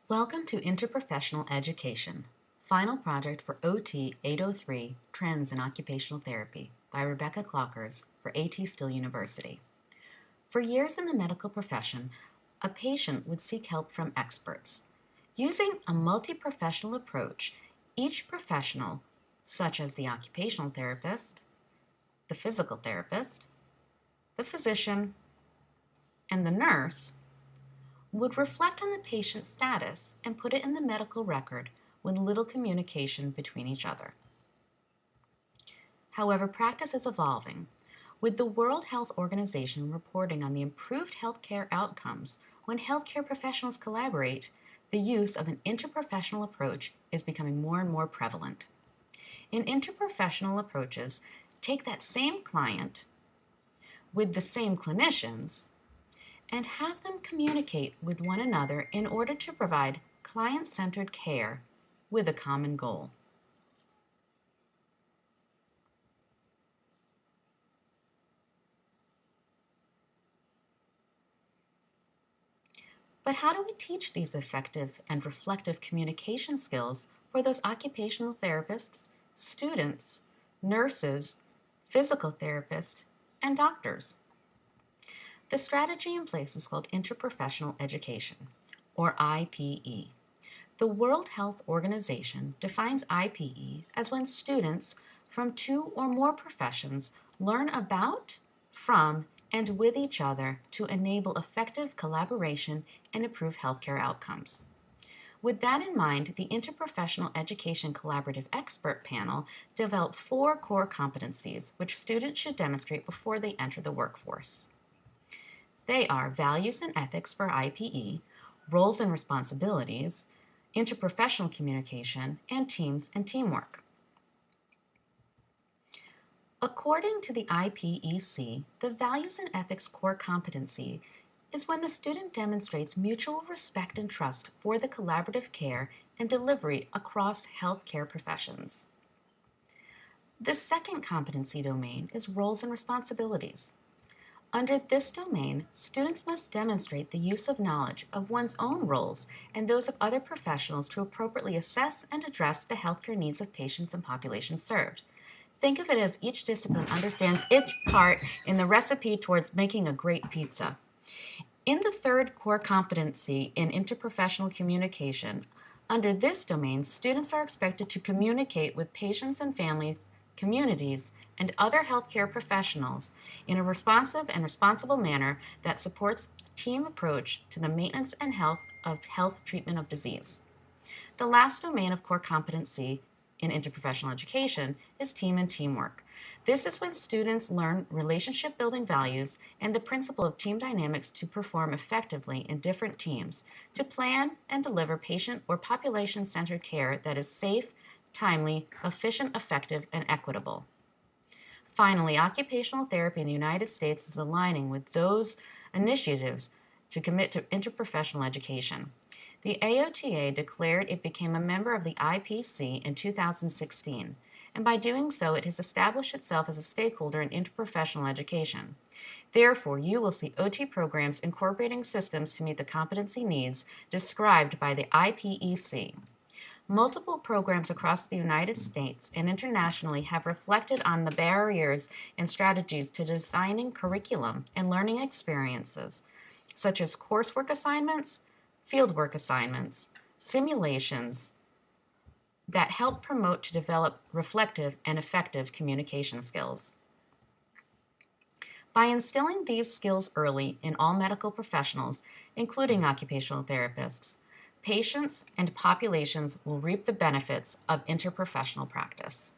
Welcome to Interprofessional Education, Final Project for OT 803, Trends in Occupational Therapy by Rebecca Clockers for A.T. Still University. For years in the medical profession, a patient would seek help from experts. Using a multi-professional approach, each professional, such as the occupational therapist, the physical therapist, the physician, and the nurse, would reflect on the patient's status and put it in the medical record with little communication between each other. However, practice is evolving, with the World Health Organization reporting on the improved healthcare outcomes when healthcare professionals collaborate. The use of an interprofessional approach is becoming more and more prevalent. In interprofessional approaches, take that same client with the same clinicians and have them communicate with one another in order to provide client-centered care with a common goal. But how do we teach these effective and reflective communication skills for those occupational therapists, students, nurses, physical therapists, and doctors? The strategy in place is called Interprofessional Education, or IPE. The World Health Organization defines IPE as when students from two or more professions learn about, from, and with each other to enable effective collaboration and improve healthcare outcomes. With that in mind, the Interprofessional Education Collaborative Expert Panel developed 4 core competencies which students should demonstrate before they enter the workforce. They are values and ethics for IPE, roles and responsibilities, interprofessional communication, and teams and teamwork. According to the IPEC, the values and ethics core competency is when the student demonstrates mutual respect and trust for the collaborative care and delivery across healthcare professions. The second competency domain is roles and responsibilities. Under this domain, students must demonstrate the use of knowledge of one's own roles and those of other professionals to appropriately assess and address the healthcare needs of patients and populations served. Think of it as each discipline understands its part in the recipe towards making a great pizza. In the third core competency in interprofessional communication, under this domain, students are expected to communicate with patients and families, communities, and other healthcare professionals in a responsive and responsible manner that supports a team approach to the maintenance and health treatment of disease. The last domain of core competency in interprofessional education is team and teamwork. This is when students learn relationship-building values and the principle of team dynamics to perform effectively in different teams, to plan and deliver patient or population-centered care that is safe, timely, efficient, effective, and equitable. Finally, occupational therapy in the United States is aligning with those initiatives to commit to interprofessional education. The AOTA declared it became a member of the IPC in 2016, and by doing so, it has established itself as a stakeholder in interprofessional education. Therefore, you will see OT programs incorporating systems to meet the competency needs described by the IPEC. Multiple programs across the United States and internationally have reflected on the barriers and strategies to designing curriculum and learning experiences, such as coursework assignments, fieldwork assignments, simulations that help promote to develop reflective and effective communication skills. By instilling these skills early in all medical professionals, including occupational therapists, patients and populations will reap the benefits of interprofessional practice.